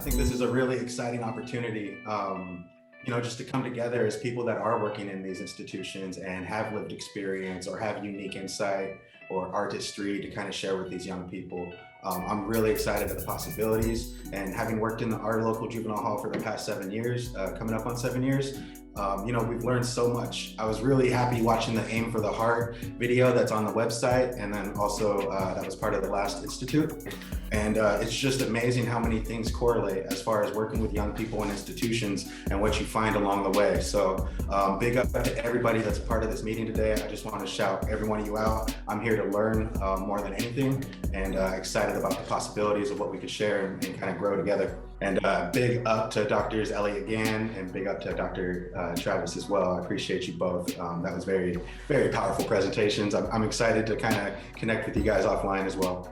I think this is a really exciting opportunity, just to come together as people that are working in these institutions and have lived experience or have unique insight or artistry to kind of share with these young people. I'm really excited at the possibilities, and having worked in our local juvenile hall for the past 7 years, coming up on 7 years, we've learned so much. I was really happy watching the Aim for the Heart video that's on the website, and then also that was part of the last institute. And it's just amazing how many things correlate as far as working with young people in institutions and what you find along the way. So big up to everybody that's a part of this meeting today. I just want to shout every one of you out. I'm here to learn more than anything, and excited about the possibilities of what we could share and kind of grow together. And big up to Drs. Elliot Gann and big up to Dr. Travis as well. I appreciate you both. That was very, very powerful presentations. I'm excited to kind of connect with you guys offline as well.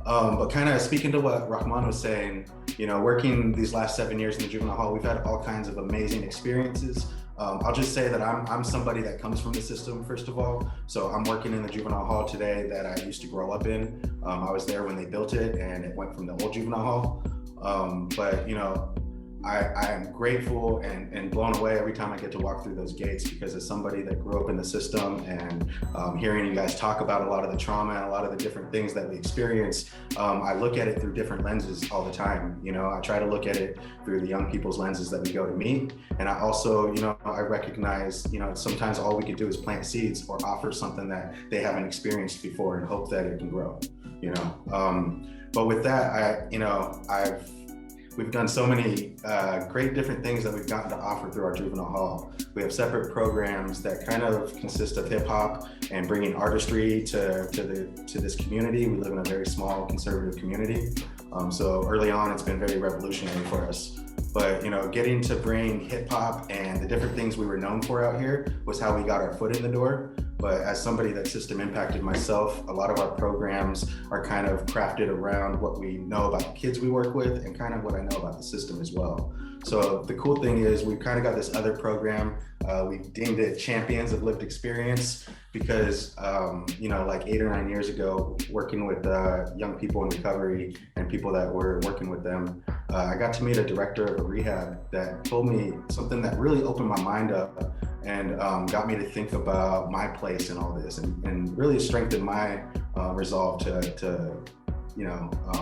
But kind of speaking to what Rahman was saying, working these last 7 years in the juvenile hall, we've had all kinds of amazing experiences. I'll just say that I'm somebody that comes from the system, first of all. So I'm working in the juvenile hall today that I used to grow up in. I was there when they built it, and it went from the old juvenile hall. But I am grateful and blown away every time I get to walk through those gates, because as somebody that grew up in the system and hearing you guys talk about a lot of the trauma and a lot of the different things that we experience, I look at it through different lenses all the time. I try to look at it through the young people's lenses that we go to meet. And I also, I recognize, sometimes all we could do is plant seeds or offer something that they haven't experienced before and hope that it can grow, But with that, we've done so many great different things that we've gotten to offer through our juvenile hall. We have separate programs that kind of consist of hip hop and bringing artistry to this community. We live in a very small conservative community. So early on, it's been very revolutionary for us. But getting to bring hip hop and the different things we were known for out here was how we got our foot in the door. But as somebody that system impacted myself, a lot of our programs are kind of crafted around what we know about the kids we work with and kind of what I know about the system as well. So the cool thing is we've kind of got this other program. We've deemed it Champions of Lived Experience because, like 8 or 9 years ago, working with young people in recovery and people that were working with them, I got to meet a director of a rehab that told me something that really opened my mind up and got me to think about my place in all this and really strengthened my resolve to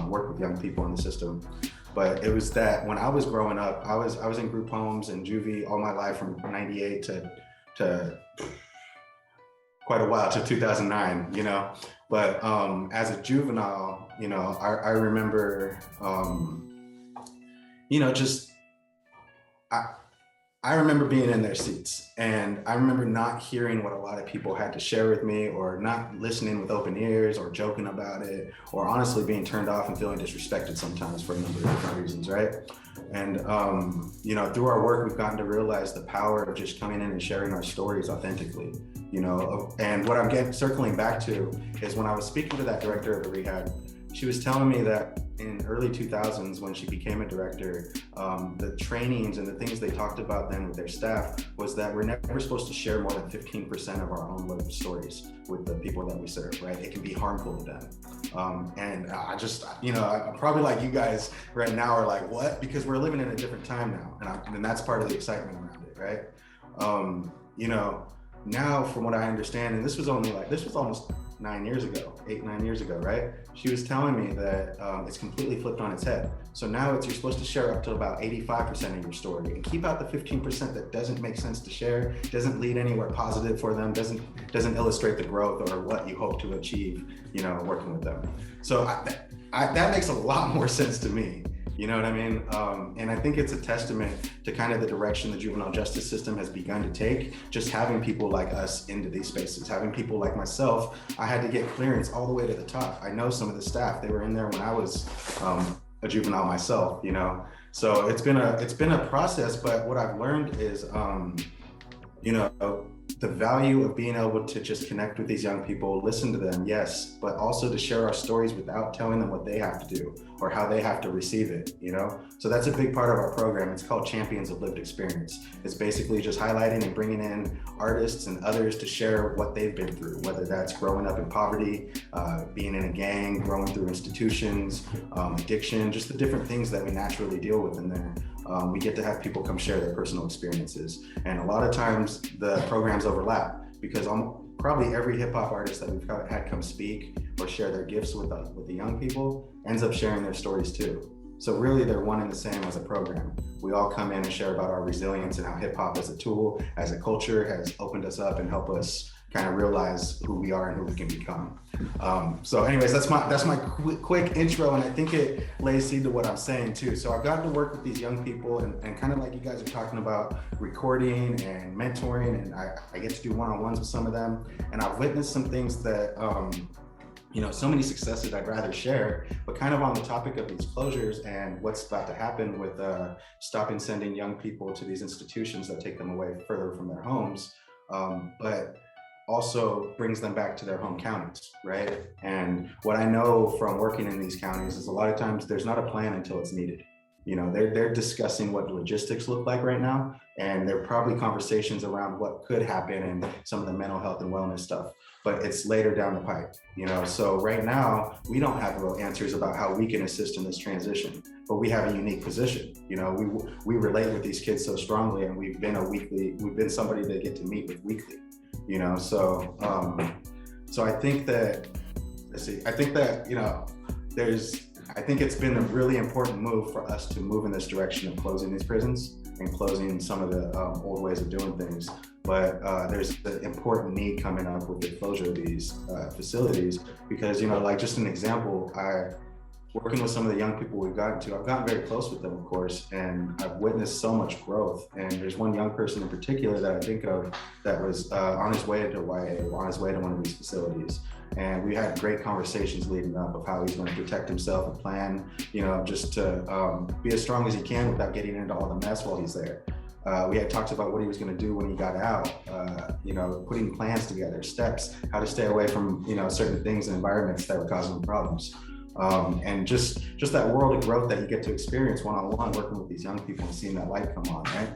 work with young people in the system. But it was that when I was growing up, I was in group homes and juvie all my life from 98 to quite a while, to 2009, But as a juvenile, I remember, I remember being in their seats, and I remember not hearing what a lot of people had to share with me, or not listening with open ears, or joking about it, or honestly being turned off and feeling disrespected sometimes for a number of different reasons, right? And, through our work, we've gotten to realize the power of just coming in and sharing our stories authentically, And what I'm circling back to is when I was speaking to that director of the rehab, she was telling me that in early 2000s, when she became a director, the trainings and the things they talked about then with their staff was that we're never supposed to share more than 15% of our own lived stories with the people that we serve, right? It can be harmful to them. And I just, I'm probably like you guys right now are like, what? Because we're living in a different time now. And that's part of the excitement around it, right? Now from what I understand, and this was almost 9 years ago, 8, 9 years ago, right? She was telling me that it's completely flipped on its head. So now you're supposed to share up to about 85% of your story and keep out the 15% that doesn't make sense to share, doesn't lead anywhere positive for them, doesn't illustrate the growth or what you hope to achieve, working with them. So that makes a lot more sense to me. You know what I mean? And I think it's a testament to kind of the direction the juvenile justice system has begun to take, just having people like us into these spaces, having people like myself. I had to get clearance all the way to the top. I know some of the staff, they were in there when I was a juvenile myself, So it's been a process, but what I've learned is, the value of being able to just connect with these young people, listen to them, yes, but also to share our stories without telling them what they have to do or how they have to receive it, you know? So that's a big part of our program. It's called Champions of Lived Experience. It's basically just highlighting and bringing in artists and others to share what they've been through, whether that's growing up in poverty, being in a gang, growing through institutions, addiction, just the different things that we naturally deal with in there. We get to have people come share their personal experiences. And a lot of times the programs overlap because probably every hip hop artist that we've had come speak or share their gifts with the young people ends up sharing their stories too. So really they're one and the same as a program. We all come in and share about our resilience and how hip hop as a tool, as a culture has opened us up and helped us kind of realize who we are and who we can become. So anyways, that's my quick intro, and I think it lays seed to what I'm saying too. So I've gotten to work with these young people and kind of like you guys are talking about recording and mentoring, and I get to do one-on-ones with some of them, and I've witnessed some things that, so many successes I'd rather share, but kind of on the topic of these closures and what's about to happen with stopping sending young people to these institutions that take them away further from their homes, but also brings them back to their home counties, right? And what I know from working in these counties is a lot of times there's not a plan until it's needed. You know, they're discussing what logistics look like right now, and there are probably conversations around what could happen and some of the mental health and wellness stuff, but it's later down the pipe, you know? So right now, we don't have real answers about how we can assist in this transition, but we have a unique position. You know, we relate with these kids so strongly, and we've been somebody they get to meet with weekly, you know? So, so I think that, I think it's been a really important move for us to move in this direction of closing these prisons and closing some of the old ways of doing things. But there's an important need coming up with the closure of these facilities because, like just an example, working with some of the young people I've gotten very close with them, of course, and I've witnessed so much growth. And there's one young person in particular that I think of that was on his way to YA, on his way to one of these facilities. And we had great conversations leading up of how he's going to protect himself and plan, just to be as strong as he can without getting into all the mess while he's there. We had talked about what he was going to do when he got out, putting plans together, steps, how to stay away from, certain things and environments that were causing him problems. And just that world of growth that you get to experience one-on-one working with these young people and seeing that light come on, right?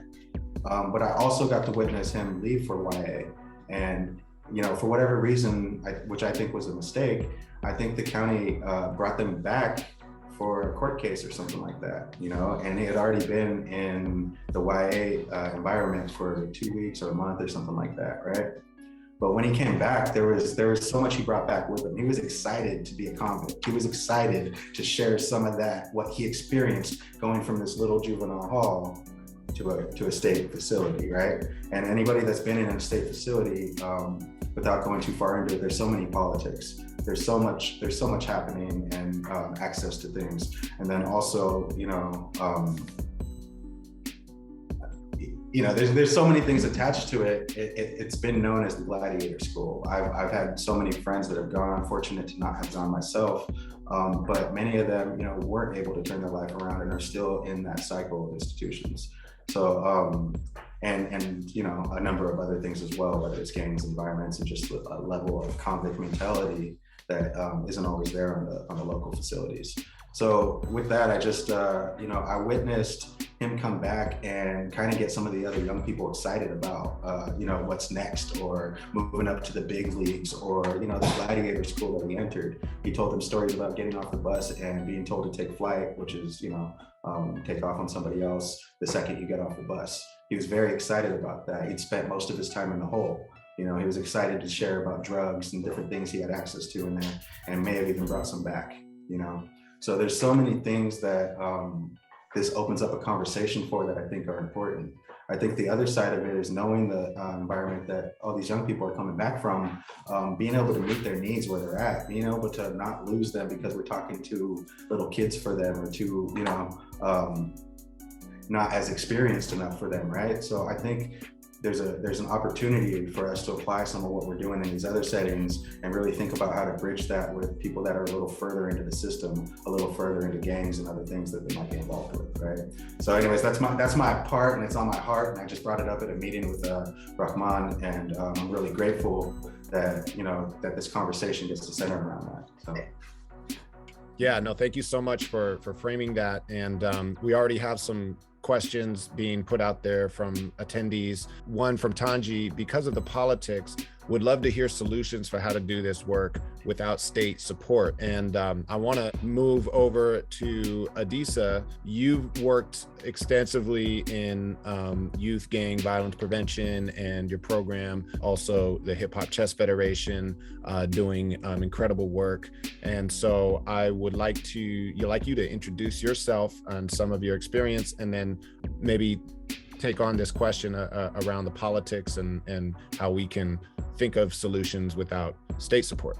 But I also got to witness him leave for YA. And for whatever reason, which I think was a mistake, I think the county brought them back for a court case or something like that, and he had already been in the YA environment for 2 weeks or a month or something like that, right? But when he came back, there was so much he brought back with him. He was excited to be a convict. He was excited to share some of that, what he experienced going from this little juvenile hall to a state facility, right? And anybody that's been in a state facility, without going too far into it, there's so many politics. There's so much happening and access to things. And then also, there's so many things attached to it. It's been known as the gladiator school. I've had so many friends that have gone. I'm fortunate to not have gone myself, but many of them, weren't able to turn their life around and are still in that cycle of institutions. So, and a number of other things as well, whether it's gangs, environments, and just a level of convict mentality that isn't always there on the local facilities. So with that, I just, I witnessed him come back and kind of get some of the other young people excited about, what's next, or moving up to the big leagues, or, the gladiator school that he entered. He told them stories about getting off the bus and being told to take flight, which is, take off on somebody else the second you get off the bus. He was very excited about that. He'd spent most of his time in the hole. He was excited to share about drugs and different things he had access to in there, and may have even brought some back, So there's so many things that this opens up a conversation for that I think are important. I think the other side of it is knowing the environment that all these young people are coming back from, being able to meet their needs where they're at, being able to not lose them because we're talking to little kids for them, or to, not as experienced enough for them, right? So I think there's an opportunity for us to apply some of what we're doing in these other settings and really think about how to bridge that with people that are a little further into the system, a little further into gangs and other things that they might be involved with, right? So anyways, that's my part, and it's on my heart, and I just brought it up at a meeting with Rahman, and I'm really grateful that that this conversation gets to center around that. So. Yeah, no, thank you so much for framing that. And we already have some questions being put out there from attendees. One from Tanji: because of the politics, would love to hear solutions for how to do this work without state support. And I want to move over to Adisa. You've worked extensively in youth gang violence prevention, and your program, also the Hip Hop Chess Federation, doing incredible work. And so I would like you to introduce yourself and some of your experience, and then maybe take on this question around the politics and how we can think of solutions without state support.